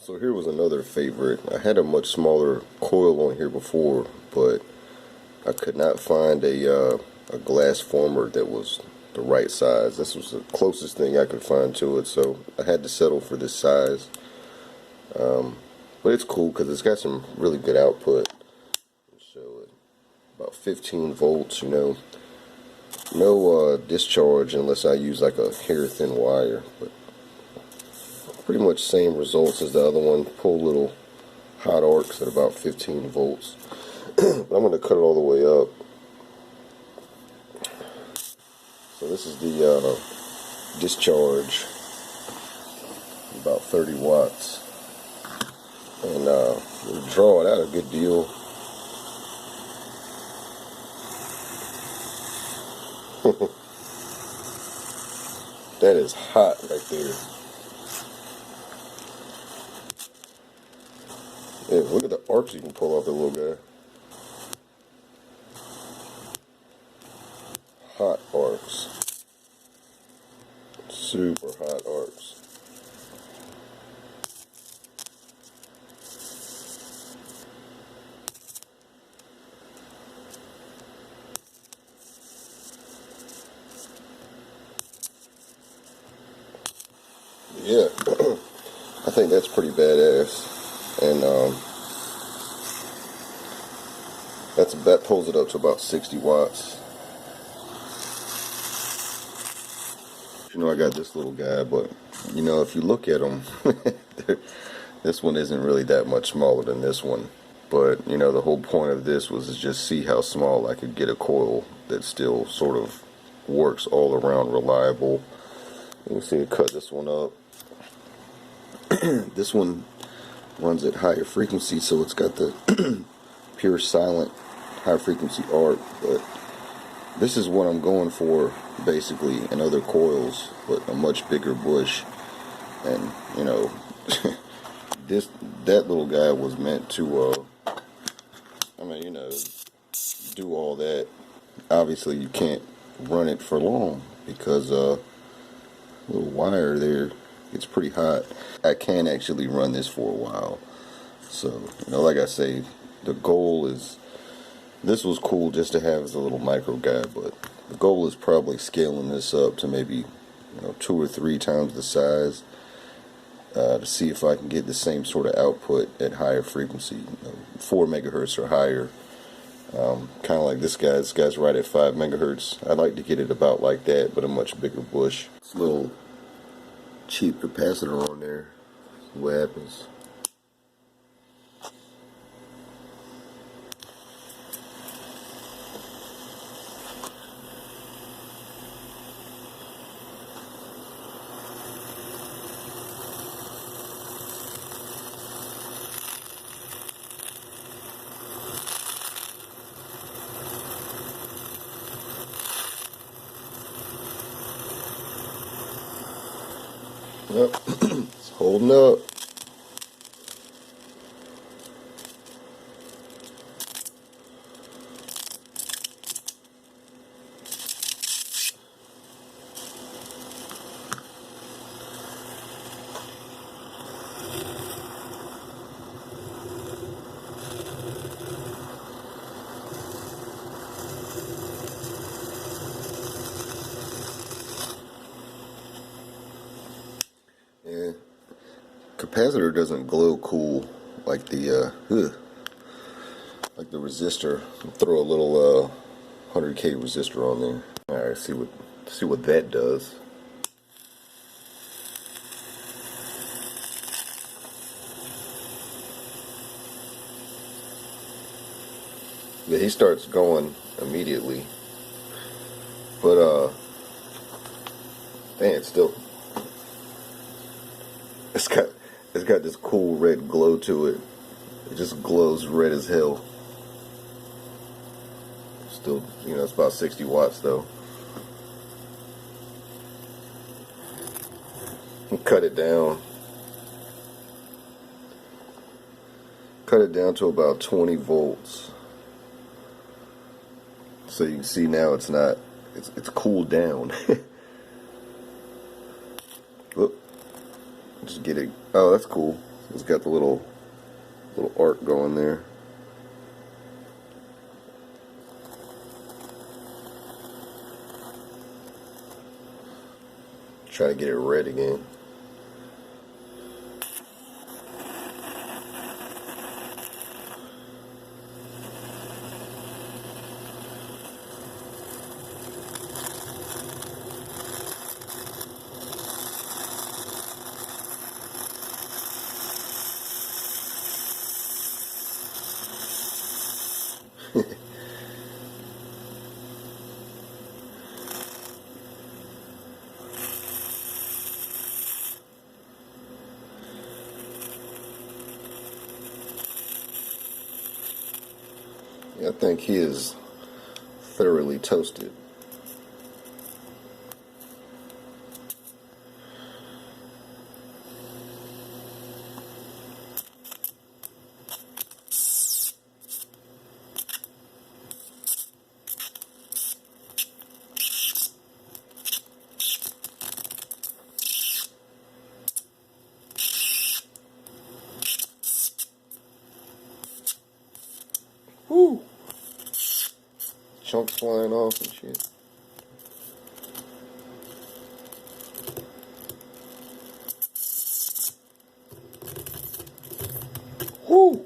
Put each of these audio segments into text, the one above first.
So here was another favorite. I had a much smaller coil on here before, but I could not find a glass former that was the right size. This was the closest thing I could find to it, so I had to settle for this size. But it's cool because it's got some really good output. So about 15 volts, you know. No discharge unless I use like a hair thin wire, but pretty much same results as the other one. Pull little hot arcs at about 15 volts. But I'm going to cut it all the way up. So this is the discharge, about 30 watts. And we'll draw it out a good deal. That is hot right there. Yeah, look at the arcs you can pull off the little guy. Hot arcs. Super hot arcs. Yeah, I think that's pretty badass. And that pulls it up to about 60 watts. You know, I got this little guy, but you know, if you look at them, this one isn't really that much smaller than this one. But you know, the whole point of this was to just see how small I could get a coil that still sort of works all around reliable. You can see I cut this one up. This one runs at higher frequency, so it's got the pure silent high frequency arc, but this is what I'm going for basically in other coils, but a much bigger bush. And you know, that little guy was meant to I mean, you know, do all that. Obviously you can't run it for long because little wire there, it's pretty hot. I can actually run this for a while. So, you know, like I say, the goal is, this was cool just to have as a little micro guy, but the goal is probably scaling this up to maybe, you know, 2 or 3 times the size to see if I can get the same sort of output at higher frequency, you know, 4 megahertz or higher. Kind of like this guy. This guy's right at 5 megahertz. I'd like to get it about like that, but a much bigger bush. This little cheap capacitor on there. See what happens. Yep, it's holding up. Yeah, capacitor doesn't glow cool like the resistor. Throw a little 100K resistor on there. All right, see what that does. Yeah, he starts going immediately, but dang, it's got this cool red glow to it. It just glows red as hell. Still, you know, it's about 60 watts though. Cut it down. Cut it down to about 20 volts. So you can see now it's cooled down. Whoop. Just get it. Oh, that's cool. It's got the little arc going there. Try to get it red again. I think he is thoroughly toasted. Woo! Chunks flying off and shit. Woo!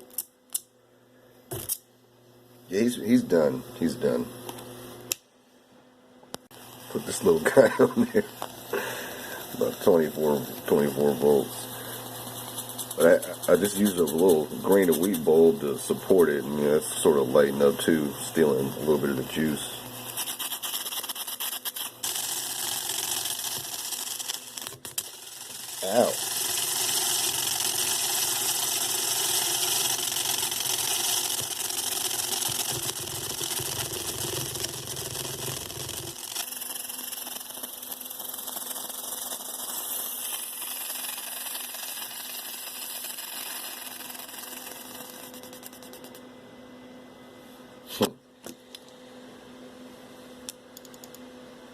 Yeah, he's done. He's done. Put this little guy on there. About 24 volts. But I just used a little grain of wheat bulb to support it, and that's sort of lighting up too, stealing a little bit of the juice.